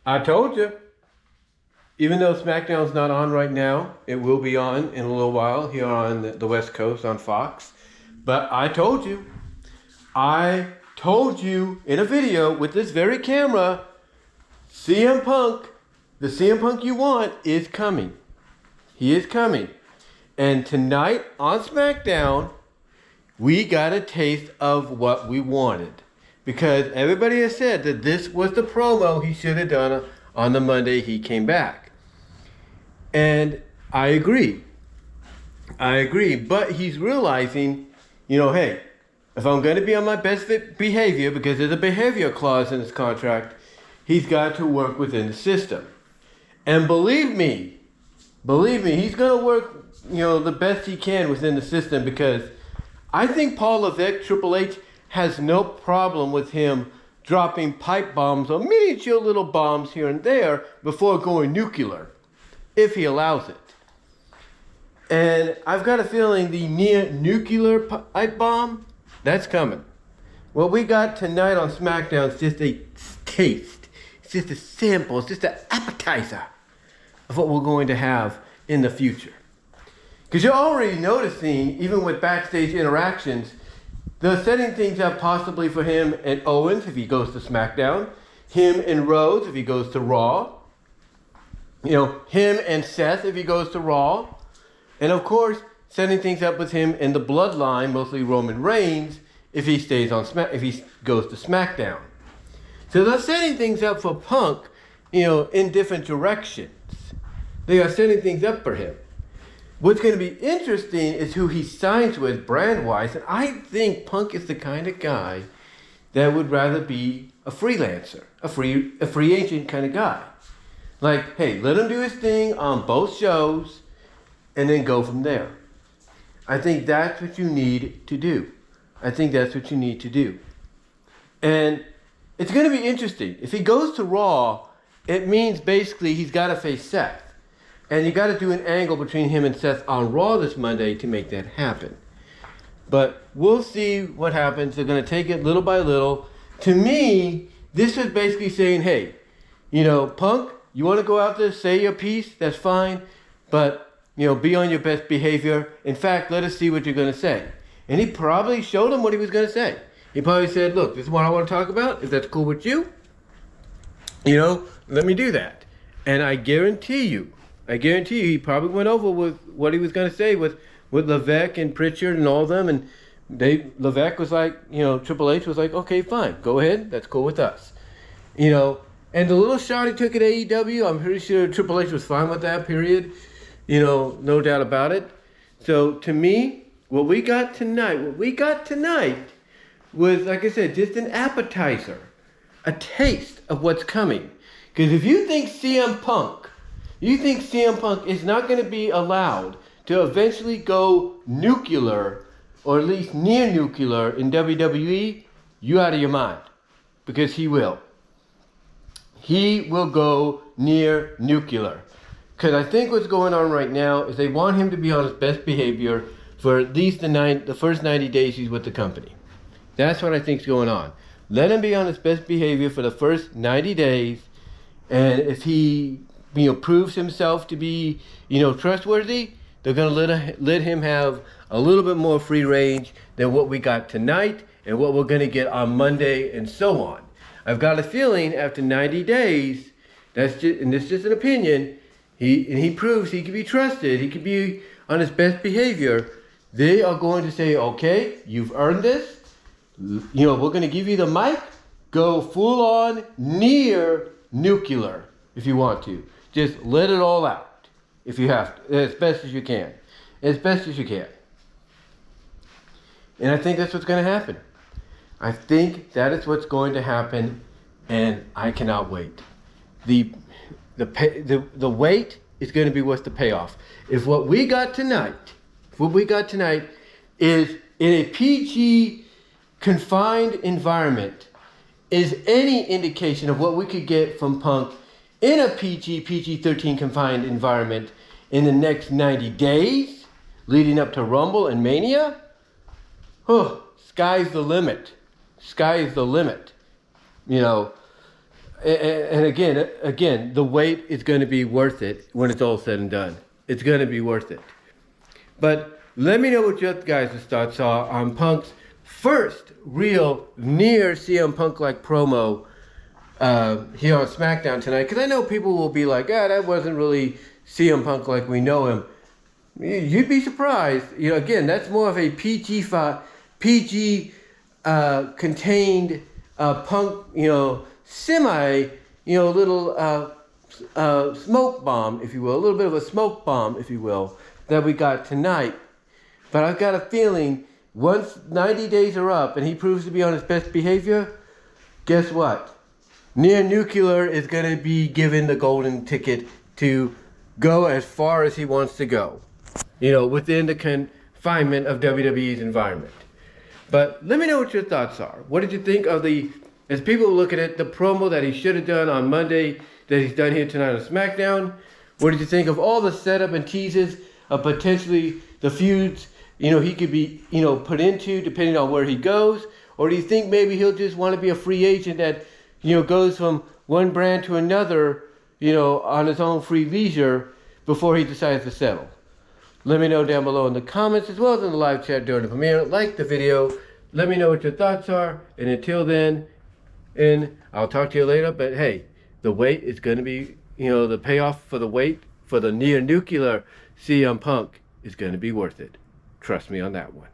I told you. Even though Smackdown's not on right now, it will be on in a little while here on the West Coast on Fox. But I told you. I told you in a video with this very camera, CM Punk, the CM Punk you want is coming. He is coming. And tonight on Smackdown, we got a taste of what we wanted. Because everybody has said that this was the promo he should have done on the Monday he came back. And I agree. But he's realizing, hey, if I'm going to be on my best behavior, because there's a behavior clause in his contract, he's got to work within the system. And believe me, he's going to work, the best he can within the system, because I think Paul Levesque, Triple H, has no problem with him dropping pipe bombs or miniature little bombs here and there before going nuclear, if he allows it. And I've got a feeling the near nuclear pipe bomb, that's coming. What we got tonight on SmackDown is just a taste. It's just a sample. It's just an appetizer of what we're going to have in the future. Because you're already noticing, even with backstage interactions, they're setting things up possibly for him and Owens if he goes to SmackDown, him and Rhodes if he goes to Raw, him and Seth if he goes to Raw, and of course, setting things up with him and the Bloodline, mostly Roman Reigns, if he stays on if he goes to SmackDown. So they're setting things up for Punk, in different directions. They are setting things up for him. What's going to be interesting is who he signs with brand-wise, and I think Punk is the kind of guy that would rather be a freelancer, a free agent kind of guy. Like, hey, let him do his thing on both shows, and then go from there. I think that's what you need to do. And it's going to be interesting. If he goes to Raw, it means basically he's got to face Seth. And you got to do an angle between him and Seth on Raw this Monday to make that happen. But we'll see what happens. They're going to take it little by little. To me, this is basically saying, hey, Punk, you want to go out there, say your piece, that's fine. But, be on your best behavior. In fact, let us see what you're going to say. And he probably showed him what he was going to say. He probably said, look, this is what I want to talk about. If that's cool with you, let me do that. And I guarantee you, he probably went over with what he was going to say with Levesque and Pritchard and all of them. And Levesque was like, Triple H was like, okay, fine, go ahead. That's cool with us. And the little shot he took at AEW, I'm pretty sure Triple H was fine with that, period. No doubt about it. So to me, what we got tonight was, like I said, just an appetizer, a taste of what's coming. Because if you think CM Punk is not going to be allowed to eventually go nuclear, or at least near nuclear in WWE, you out of your mind. Because he will. He will go near nuclear. Because I think what's going on right now is they want him to be on his best behavior for at least the first 90 days he's with the company. That's what I think's going on. Let him be on his best behavior for the first 90 days. And if he proves himself to be, trustworthy, they're going to let him have a little bit more free range than what we got tonight and what we're going to get on Monday and so on. I've got a feeling after 90 days, this is just an opinion, he proves he can be trusted, he can be on his best behavior, they are going to say, okay, you've earned this, we're going to give you the mic, go full on near nuclear if you want to. Just let it all out if you have to, as best as you can. And I think that's what's going to happen. I think that is what's going to happen, and I cannot wait. The wait is going to be what's the payoff. If what we got tonight is in a PG confined environment, is any indication of what we could get from Punk in a PG-13 confined environment in the next 90 days, leading up to Rumble and Mania, sky's the limit. and again, the wait is going to be worth it when it's all said and done. It's going to be worth it. But let me know what your guys' thoughts are on Punk's first real near CM Punk-like promo here on Smackdown tonight. Because I know people will be like, that wasn't really CM Punk like we know him. You'd be surprised. Again, that's more of a PG contained Punk, semi, little smoke bomb, if you will, a little bit of a smoke bomb, if you will, that we got tonight. But I've got a feeling once 90 days are up and he proves to be on his best behavior, guess what? Near Nuclear is going to be given the golden ticket to go as far as he wants to go, within the confinement of WWE's environment. But let me know what your thoughts are. What did you think of as people look at it, the promo that he should have done on Monday that he's done here tonight on SmackDown? What did you think of all the setup and teases of potentially the feuds, he could be, put into depending on where he goes? Or do you think maybe he'll just want to be a free agent that, goes from one brand to another, on his own free leisure before he decides to settle? Let me know down below in the comments as well as in the live chat during the premiere. Like the video. Let me know what your thoughts are. And until then, I'll talk to you later. But hey, the wait is going to be, the payoff for the wait for the near nuclear CM Punk is going to be worth it. Trust me on that one.